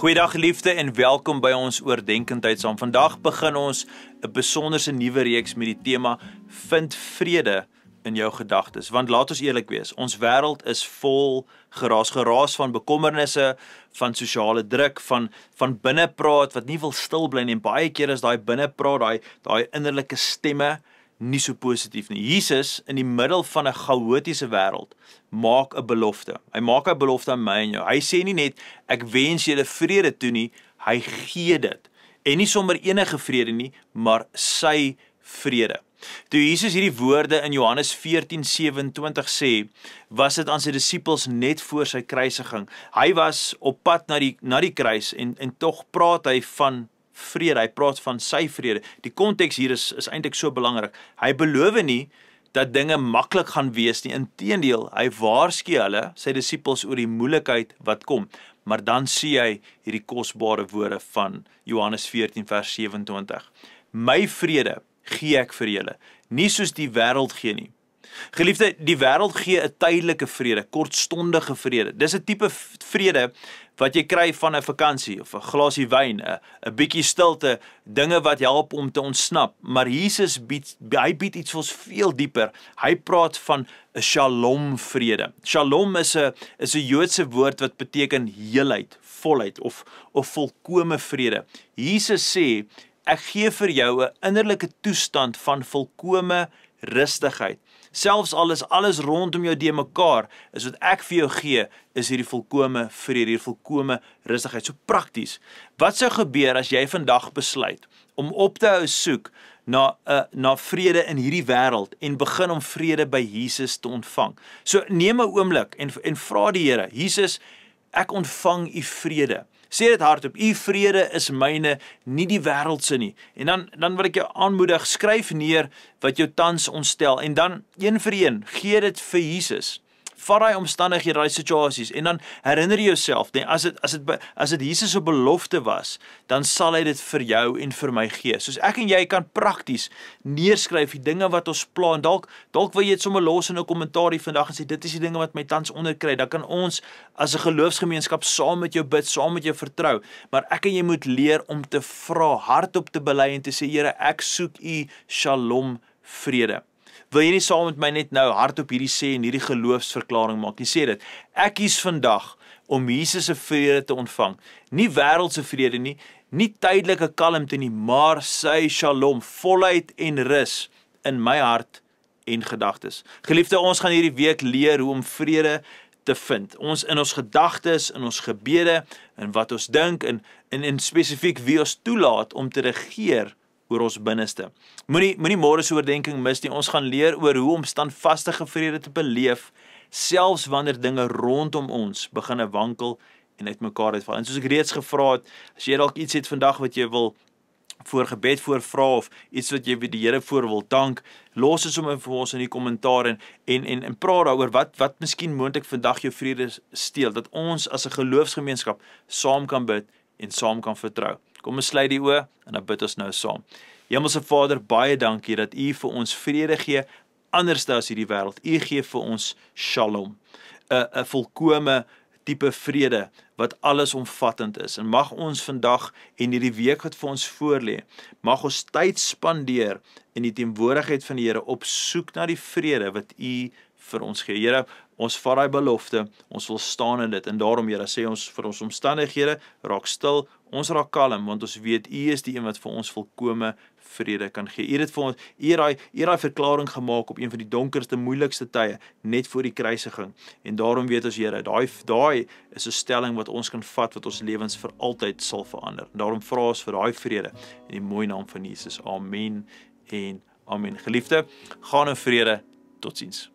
Goeiedag geliefde en welkom by ons oordenkendheid saam. Vandag begin ons 'n besonderse nuwe reeks met die tema Vind vrede in jou gedagtes. Want laat ons eerlik wees, ons wêreld is vol geraas van bekommernisse, van sosiale druk, van binnepraat wat nie wil stil bly nie. En baie keer is daai binnepraat, daai innerlike stemme nie so positief nie. Jesus in die middel van 'n chaotiese wêreld maak 'n belofte. Hy maak 'n belofte aan my en jou. Hy sê nie net ek wens julle vrede toe nie, hy gee dit. En nie sommer enige vrede nie, maar sy vrede. Toe Jesus hierdie woorde in Johannes 14:27 sê, was dit aan sy disippels net voor sy kruisiging. Hy was op pad na die kruis en tog praat hy van vrede, hy praat van sy vrede. Die konteks hier is eintlik so belangrik. Hy beloof nie dat dinge maklik gaan wees nie. Inteendeel, hy waarsku hulle, sy disippels, oor die moeilikheid wat kom. Maar dan sien hy hierdie kosbare woorde van Johannes 14 vers 27. My vrede gee ek vir julle, nie soos die wêreld gee nie. Geliefde, die wêreld gee 'n tydelike vrede, kortstondige vrede. Dis 'n tipe vrede wat jy kry van 'n vakansie of 'n glasie wyn, 'n bietjie stilte, dinge wat help om te ontsnap. Maar Jesus bied iets vir ons veel dieper. Hy praat van 'n shalom vrede. Shalom is 'n Joodse woord wat beteken heelheid, volheid of volkome vrede. Jesus sê, ek gee vir jou 'n innerlike toestand van volkome rustigheid. Selfs al is alles rondom jou de mekaar, is wat ek vir jou gee, is hierdie volkome vrede, hierdie volkome rustigheid. So prakties, wat sou gebeur as jy vandag besluit om op te hou soek na vrede in hierdie wêreld en begin om vrede by Jesus te ontvang? So neem 'n oomblik en vra die Here, Jesus, ek ontvang u vrede. Sê dit hardop, u vrede is myne, nie die wêreld se nie. En dan wil ek jou aanmoedig, skryf neer wat jou tans ontstel en dan een vir een, gee dit vir Jesus. Vat daai omstandighede, daai situasies en dan herinner jy jouself, nee, as dit Jesus se belofte was, dan sal hy dit vir jou en vir my gee. Soos ek en jy kan prakties neerskryf die dinge wat ons pla en dalk wil jy dit sommer los in 'n kommentaar vandag en sê dit is die dinge wat my tans onderkry. Dan kan ons as 'n geloofsgemeenskap saam met jou bid, saam met jou vertrou. Maar ek en jy moet leer om te vra, hardop te bely en te sê, Here, ek soek u shalom vrede. Wil jy nie saam met my net nou hardop hierdie sê en hierdie geloofsverklaring maak? Jy sê dit, ek kies vandag om Jesus se vrede te ontvang. Nie wêreldse vrede nie, nie tydelike kalmte nie, maar sy shalom, volheid en rus in my hart en gedagtes. Geliefde, ons gaan hierdie week leer hoe om vrede te vind. Ons in ons gedagtes, in ons gebede, in wat ons dink en spesifiek wie ons toelaat om te regeer oor ons binneste. Moenie môre se oordenking mis nie. Ons gaan leer oor hoe om standvastige vrede te beleef, selfs wanneer dinge rondom ons begin wankel en uitmekaar uitval. En soos ek reeds gevra het, as jy dalk iets het vandag wat jy wil voor gebed voorvra of iets wat jy die Here voor wil dank, los dit sommer vir ons in die kommentaar en praat daaroor wat miskien moontlik vandag jou vrede steel, dat ons as 'n geloofsgemeenskap saam kan bid en saam kan vertrou. Kom ons sluit die oë en dan bid ons nou saam. Hemelse Vader, baie dankie dat u vir ons vrede gee, anders as hierdie wêreld. U gee vir ons shalom, 'n volkome tipe vrede wat allesomvattend is. En mag ons vandag en hierdie week wat vir ons voorlê, mag ons tyd spandeer in die teenwoordigheid van die Here op soek na die vrede wat u vir ons gee. Here, ons vat daai belofte, ons wil staan in dit en daarom, Here, sê ons vir ons omstandighede, raak stil, ons raak kalm, want ons weet u is die een wat vir ons volkome vrede kan gee. U het vir ons, u het daai verklaring gemaak op een van die donkerste, moeilikste tye, net voor die kruisiging. En daarom weet ons, Here, daai is 'n stelling wat ons kan vat, wat ons lewens vir altyd sal verander. En daarom vra ons vir daai vrede in die mooi naam van Jesus. Amen en amen. Geliefde, gaan in vrede. Totsiens.